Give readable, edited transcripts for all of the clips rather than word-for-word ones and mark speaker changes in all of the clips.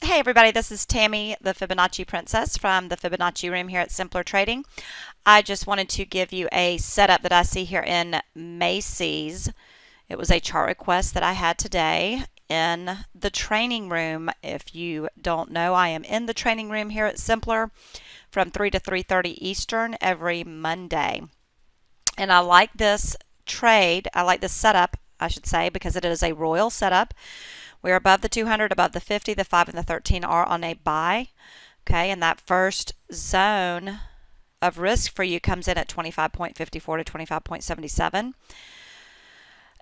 Speaker 1: Hey everybody, this is Tammy, the Fibonacci Princess from the Fibonacci room here at Simpler Trading. I just wanted to give you a setup that I see here in Macy's. It was a chart request that I had today in the training room. If you don't know, I am in the training room here at Simpler from 3 to 3:30 Eastern every Monday. And I like this trade, I like this setup, I should say, because it is a royal setup. We're above the 200, above the 50, the 5 and the 13 are on a buy. Okay, and that first zone of risk for you comes in at 25.54 to 25.77.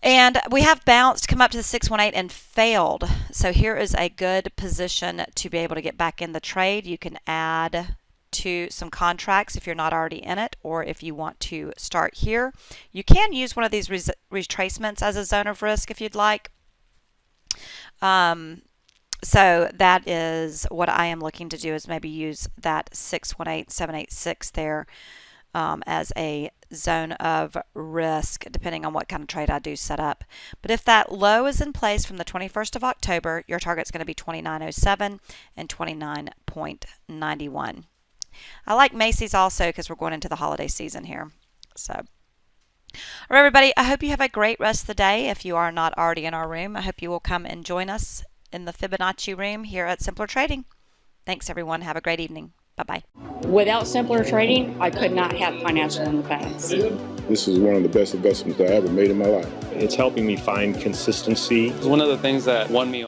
Speaker 1: And we have bounced, come up to the 618 and failed. So here is a good position to be able to get back in the trade. You can add to some contracts if you're not already in it, or if you want to start here. You can use one of these retracements as a zone of risk if you'd like. So that is what I am looking to do, is maybe use that 618786 there as a zone of risk, depending on what kind of trade I do set up. But if that low is in place from the 21st of October, your target's going to be 2907 and 29.91. I like Macy's also because we're going into the holiday season here. So, all right, everybody, I hope you have a great rest of the day. If you are not already in our room, I hope you will come and join us in the Fibonacci room here at Simpler Trading. Thanks, everyone. Have a great evening. Bye-bye.
Speaker 2: Without Simpler Trading, I could not have financial independence.
Speaker 3: This is one of the best investments I ever made in my life.
Speaker 4: It's helping me find consistency.
Speaker 5: It's one of the things that won me